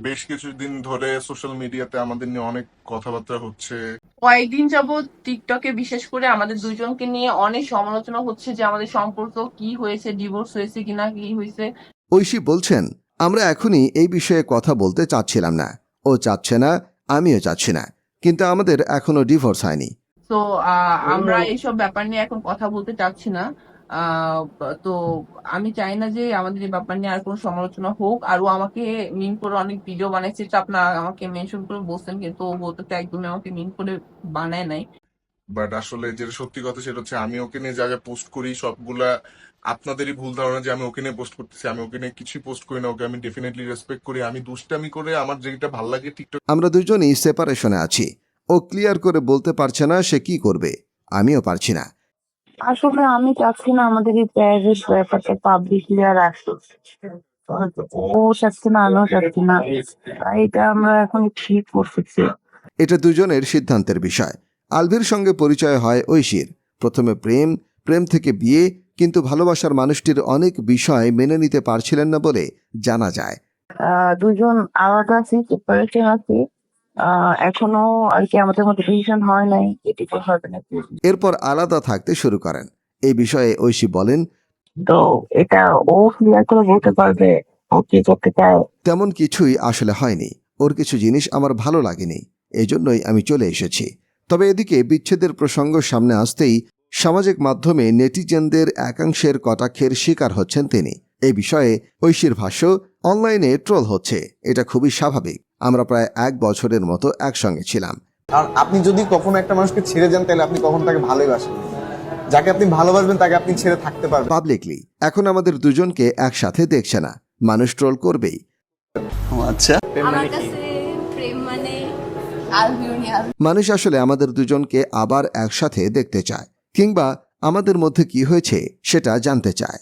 বেশ কিছুদিন ধরে সোশ্যাল মিডিয়াতে আমাদের নিয়ে অনেক কথাবার্তা হচ্ছে। কয়েকদিন যাবৎ টিকটকে বিশেষ করে আমাদের দুইজনকে নিয়ে অনেক সমালোচনা হচ্ছে যে আমাদের সম্পর্ক কি হয়েছে, ডিভোর্স হয়েছে কিনা, কি হয়েছে। ঐশী বলছেন, আমরা এখনই এই বিষয়ে কথা বলতে চাচ্ছিলাম না। ও চাচ্ছে না, আমিও চাচ্ছি না, কিন্তু আমাদের এখনো ডিভোর্স হয়নি। তো আমরা এইসব ব্যাপার নিয়ে এখন কথা বলতে চাচ্ছি না। তো আমি চাই না যে আমাদের এই ব্যাপার নিয়ে আর কোনো সমালোচনা হোক। আর ও আমাকে মিন করে অনেক ভিডিও বানাইছে, এটা আপনার আমাকে মেনশন করে বলছেন, কিন্তু ও বলতে একদমই আমাকে মিন করে বানায় নাই। বাট আসলে যেটা সত্যি কথা সেটা হচ্ছে আমি ওকে নিয়ে যা যা পোস্ট করি সবগুলা আপনাদেরই ভুল ধারণা যে আমি ওকে নিয়ে পোস্ট করতেছি। আমি ওকে নিয়ে কিছুই পোস্ট করি না। ওকে আমি ডেফিনেটলি রেসপেক্ট করি। আমি দুষ্টামি করে আমার যেটা ভালো লাগে টিকটক। আমরা দুজনই সেপারেশনে আছি। ও ক্লিয়ার করে বলতে পারছে না সে কি করবে, আমিও পারছি না। আসলে আমি চাচ্ছি না আমাদের এই প্রাইভেট ব্যাপারটা পাবলিকলি আর আসুক। ও চাচ্ছে না, আমিও চাচ্ছি না। তাই এটা আমরা এখন ঠিক করতেছি। এটা দুজনের সিদ্ধান্তের বিষয়। আলভির সঙ্গে পরিচয় হয় ঐশীর। প্রথমে প্রেম, প্রেম থেকে বিয়ে, কিন্তু ভালোবাসার মানুষটির অনেক বিষয় মেনে নিতে পারছিলেন না বলে জানা যায়। দুজন আলাদা আছি, সেপারেশন আছি। এখনো আর কি আমাদের মধ্যে ডিসিশন হয় নাই, এটি তো হবে নাকি। এরপর আলাদা থাকতে শুরু করেন। এই বিষয়ে ঐশী বলেন, তো এটা ও ক্লিয়ার করে বলতে পারবে ও কি করতে চায়। তেমন কিছুই আসলে হয়নি। ওর কিছু জিনিস আমার ভালো লাগেনি, এজন্যই আমি চলে এসেছি। তবে এদিকে বিচ্ছেদের প্রসঙ্গ সামনে আসতেই সামাজিক মাধ্যমে নেটিজেনদের একাংশের কটাক্ষের শিকার হচ্ছেন তিনি। এই বিষয়ে ঐশীর ভাষ্য, অনলাইনে ট্রোল হচ্ছে, এটা খুবই স্বাভাবিক। আমরা প্রায় 1 বছরের মতো একসঙ্গে ছিলাম। কারণ আপনি যদি কখনো একটা মানুষকে ছেড়ে যান তাহলে আপনি কখনো তাকে ভালোবাসেন। যাকে আপনি ভালোবাসবেন তাকে আপনি ছেড়ে থাকতে পারবেন। পাবলিকলি এখন আমাদের দুজনকে একসাথে দেখছে না, মানুষ ট্রোল করবেই। আচ্ছা, আমার কাছে প্রেম মানে আলবিউনিয়াল। মানুষ আসলে আমাদের দুজনকে আবার একসাথে দেখতে চায়, কিংবা আমাদের মধ্যে কি হয়েছে সেটা জানতে চায়।